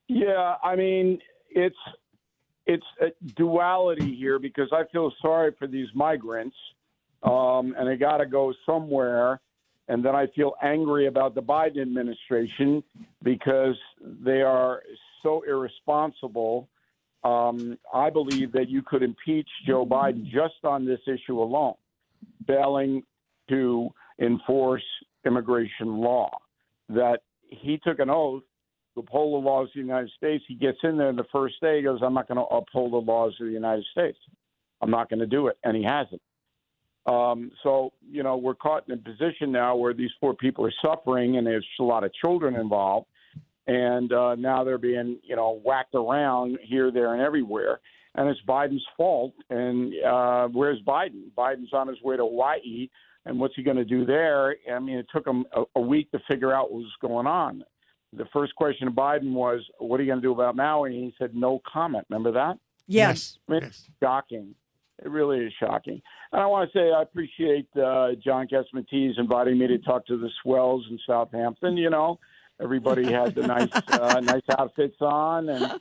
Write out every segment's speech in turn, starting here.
Yeah, I mean, it's a duality here because I feel sorry for these migrants, and they got to go somewhere. And then I feel angry about the Biden administration because they are so irresponsible. I believe that you could impeach Joe Biden just on this issue alone, failing to enforce immigration law. That he took an oath to uphold the laws of the United States. He gets in there and the first day he goes, I'm not going to uphold the laws of the United States. I'm not going to do it. And he hasn't. So, we're caught in a position now where these poor people are suffering and there's a lot of children involved. And now they're being, whacked around here, there, and everywhere. And it's Biden's fault. And where's Biden? Biden's on his way to Hawaii. And what's he going to do there? I mean, it took him a week to figure out what was going on. The first question to Biden was, what are you going to do about Maui? And he said, no comment. Remember that? Yes. I mean, it's shocking. It really is shocking. And I want to say I appreciate John Catsimatidis inviting me to talk to the swells in Southampton. Everybody had the nice outfits on, and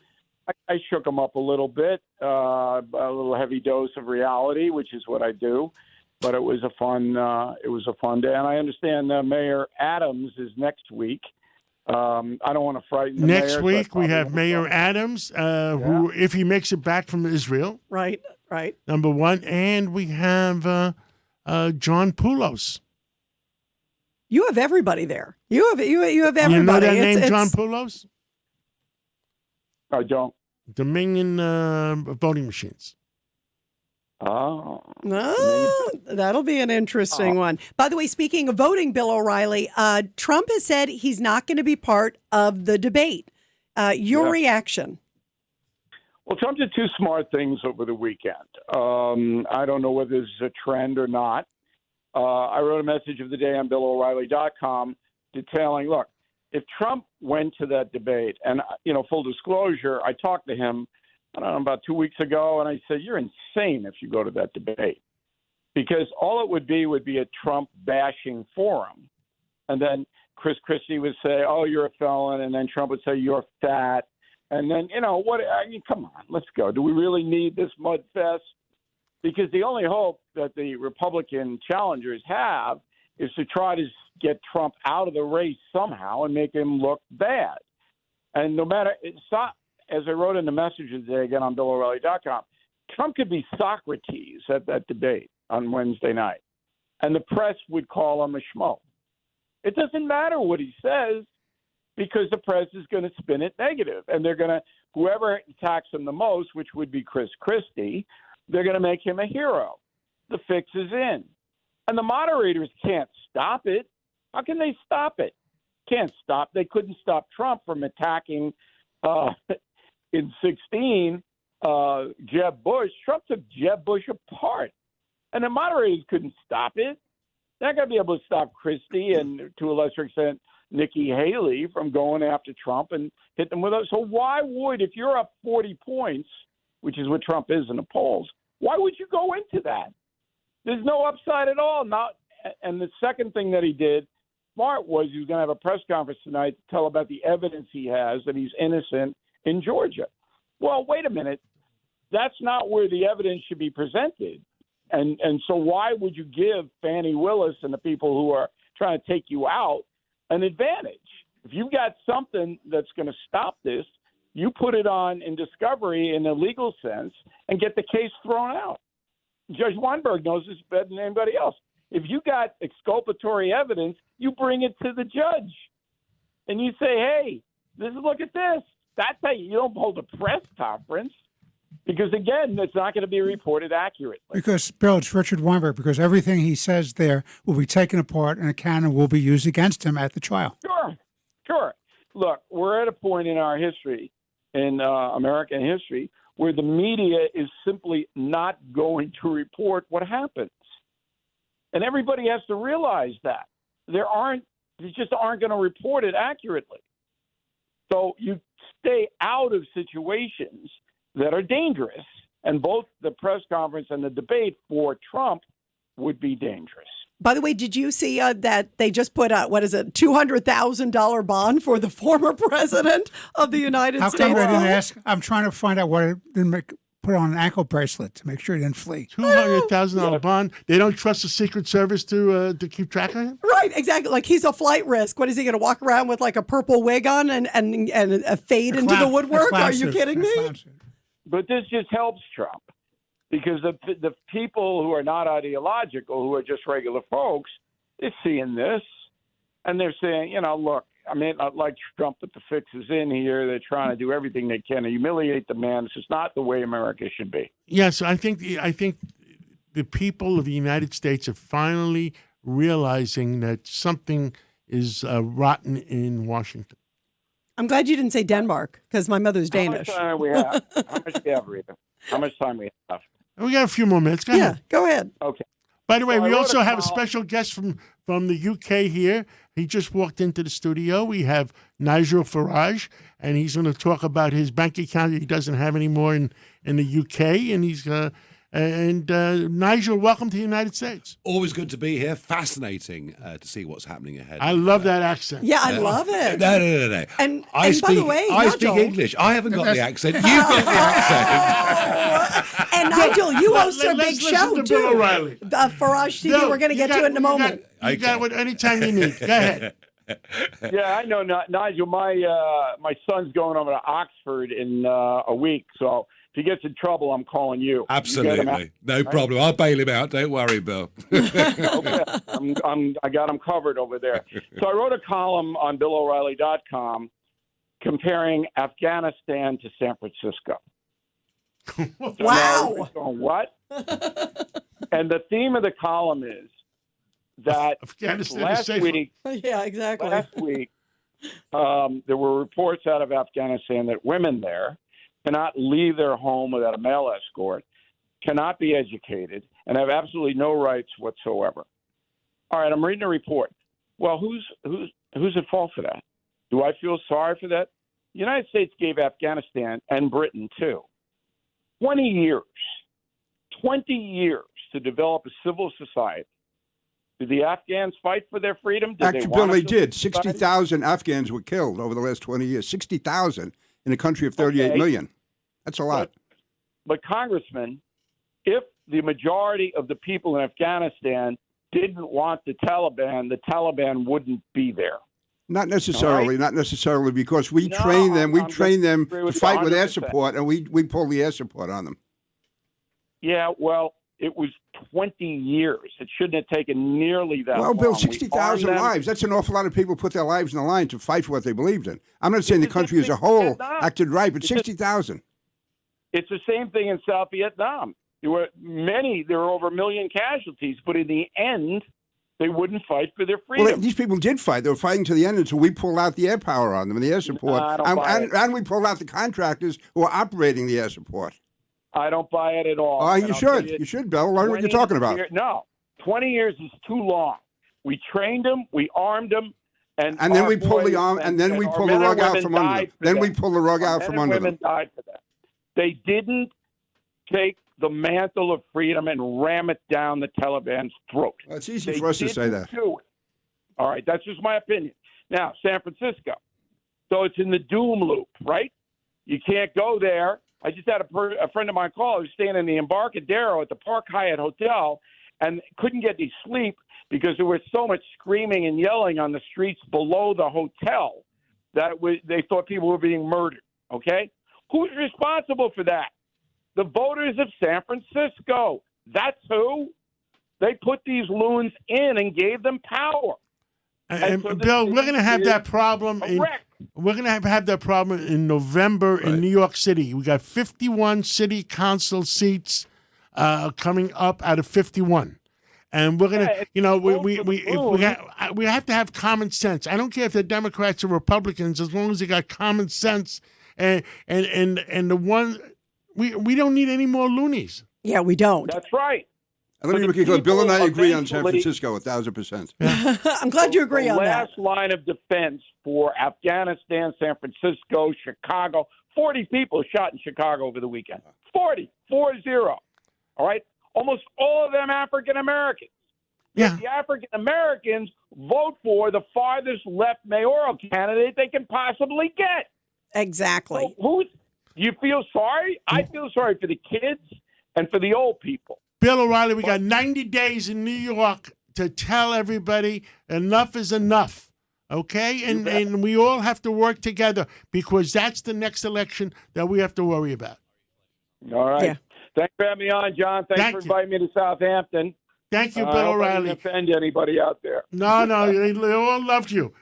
I shook them up a little bit, a little heavy dose of reality, which is what I do. But it was a fun day, and I understand Mayor Adams is next week. I don't want to frighten the Next mayor, week we have Mayor Adams, who, if he makes it back from Israel, Right. number one, and we have John Poulos. You have everybody there. You have everybody. You know that name, John Poulos? I don't. Dominion voting machines. Oh. That'll be an interesting one. By the way, speaking of voting, Bill O'Reilly, Trump has said he's not going to be part of the debate. Your reaction? Well, Trump did two smart things over the weekend. I don't know whether this is a trend or not. I wrote a message of the day on BillO'Reilly.com detailing, look, if Trump went to that debate, and, full disclosure, I talked to him, I don't know, about 2 weeks ago, and I said, you're insane if you go to that debate. Because all it would be a Trump bashing forum. And then Chris Christie would say, oh, you're a felon. And then Trump would say, you're fat. And then, come on, let's go. Do we really need this mud fest? Because the only hope that the Republican challengers have is to try to get Trump out of the race somehow and make him look bad. And no matter, as I wrote in the message today, again on BillO'Reilly.com, Trump could be Socrates at that debate on Wednesday night, and the press would call him a schmo. It doesn't matter what he says because the press is going to spin it negative, and they're going to, whoever attacks him the most, which would be Chris Christie, they're going to make him a hero. The fix is in. And the moderators can't stop it. How can they stop it? Can't stop. They couldn't stop Trump from attacking in 2016 Jeb Bush. Trump took Jeb Bush apart. And the moderators couldn't stop it. They're not going to be able to stop Christie and, to a lesser extent, Nikki Haley from going after Trump and hit them with it. So why would, if you're up 40 points, which is what Trump is in the polls, why would you go into that? There's no upside at all. And the second thing that he did, smart, was he was going to have a press conference tonight to tell about the evidence he has that he's innocent in Georgia. Well, wait a minute. That's not where the evidence should be presented. And so why would you give Fani Willis and the people who are trying to take you out an advantage? If you've got something that's going to stop this, you put it on in discovery in a legal sense and get the case thrown out. Judge Weinberg knows this better than anybody else. If you got exculpatory evidence, you bring it to the judge. And you say, hey, look at this. That's how you don't hold a press conference. Because, again, it's not going to be reported accurately. Because, Bill, it's Richard Weinberg, because everything he says there will be taken apart and a cannon will be used against him at the trial. Sure. Look, we're at a point in our history, in American history, where the media is simply not going to report what happens. And everybody has to realize that. They just aren't going to report it accurately. So you stay out of situations that are dangerous, and both the press conference and the debate for Trump would be dangerous. By the way, did you see that they just put out, what is it, $200,000 bond for the former president of the United How States? come I didn't ask? I'm trying to find out why I didn't put on an ankle bracelet to make sure he didn't flee. $200,000 bond. They don't trust the Secret Service to keep track of him? Right, exactly. Like he's a flight risk. What is he going to walk around with like a purple wig on and a fade into the woodwork? Are you kidding me? But this just helps Trump because the people who are not ideological, who are just regular folks, they're seeing this and they're saying, look, I mean, I'd like Trump put the fixes in here. They're trying to do everything they can to humiliate the man. This is not the way America should be. Yes, I think the people of the United States are finally realizing that something is rotten in Washington. I'm glad you didn't say Denmark because my mother's Danish. How much time we have? How much do we have, Rita? How much time we have? We got a few more minutes. Go ahead. Go ahead. Okay. By the way, So I we wrote also a have a column- special guest from the UK here. He just walked into the studio. We have Nigel Farage, and he's going to talk about his bank account that he doesn't have anymore in the UK. And he's Nigel, welcome to the United States. Always good to be here. Fascinating to see what's happening ahead. I love that accent. Yeah, I love it. No. And I by speak, the way, I speak Nigel- English. I haven't got the accent. You've got the accent. And Nigel, you host a big let's listen show, to too. Bill O'Reilly. Farage TV, Bill, we're going to get to it in a moment. You got it anytime you need. Go ahead. Yeah, I know, Nigel. My son's going over to Oxford in a week, so if he gets in trouble, I'm calling you. You get him out. Absolutely. No problem. I'll bail him out. Don't worry, Bill. Okay. I got him covered over there. So I wrote a column on BillO'Reilly.com comparing Afghanistan to San Francisco. Wow. Going, what? And the theme of the column is that Afghanistan is last safer. week, Yeah, exactly. there were reports out of Afghanistan that women there cannot leave their home without a male escort, cannot be educated, and have absolutely no rights whatsoever. All right, I'm reading a report. Well, who's at fault for that? Do I feel sorry for that? The United States gave Afghanistan, and Britain too, 20 years to develop a civil society. Did the Afghans fight for their freedom? Actually, Bill, they did. 60,000 Afghans were killed over the last 20 years. 60,000 in a country of 38 million. That's a lot. But Congressman, if the majority of the people in Afghanistan didn't want the Taliban wouldn't be there. Not necessarily, not necessarily, because we No, train them. We I'm train just them agree to with you fight with air 100%. support, and we pull the air support on them. Yeah, well, it was 20 years. It shouldn't have taken nearly that long. Well, Bill, We 60,000 armed them. lives. That's an awful lot of people put their lives on the line to fight for what they believed in. I'm not saying the It's the country as a same thing in whole Vietnam. acted right, but It's just- 60,000. It's the same thing in South Vietnam. There were over 1 million casualties, but in the end, they wouldn't fight for their freedom. Well, these people did fight. They were fighting to the end until we pulled out the air power on them and the air support. I don't buy it. And we pulled out the contractors who are operating the air support. I don't buy it at all. Oh, And you I'll tell should. You should, Bill. Learn what you're 20 talking about. No, 20 years is too long. We trained them, we armed them, and And then our we pull the boys arm, and then we our pull the men and rug out women from under them. died for Then that. we pull the rug Our out men from and under women them. died for that. They didn't take the mantle of freedom and ram it down the Taliban's throat. Well, it's easy They for us to say didn't that. do it. All right, that's just my opinion. Now, San Francisco. So it's in the doom loop, right? You can't go there. I just had a friend of mine call who's staying in the Embarcadero at the Park Hyatt Hotel and couldn't get any sleep because there was so much screaming and yelling on the streets below the hotel that they thought people were being murdered, okay? Who's responsible for that? The voters of San Francisco. That's who. They put these loons in and gave them power. And so this Bill, we're going to have is that problem. a wreck. We're going to have that problem in November in New York City. We got 51 city council seats coming up out of 51. And we're going to, we have to have common sense. I don't care if they're Democrats or Republicans, as long as they got common sense. And the one, we don't need any more loonies. Yeah, we don't. That's right. And let me make it clear, Bill and I agree on San Francisco 1,000%. I'm glad you agree the on that. last line of defense for Afghanistan, San Francisco, Chicago. 40 people shot in Chicago over the weekend. 40. All right? Almost all of them African Americans. Yeah. The African Americans vote for the farthest left mayoral candidate they can possibly get. Exactly. So you feel sorry? I feel sorry for the kids and for the old people. Bill O'Reilly, we got 90 days in New York to tell everybody enough is enough. Okay? And we all have to work together because that's the next election that we have to worry about. All right. Yeah. Thanks for having me on, John. Thanks for inviting me to Southampton. Thank you, I Bill hope I O'Reilly. didn't offend anybody out there. No, they all loved you.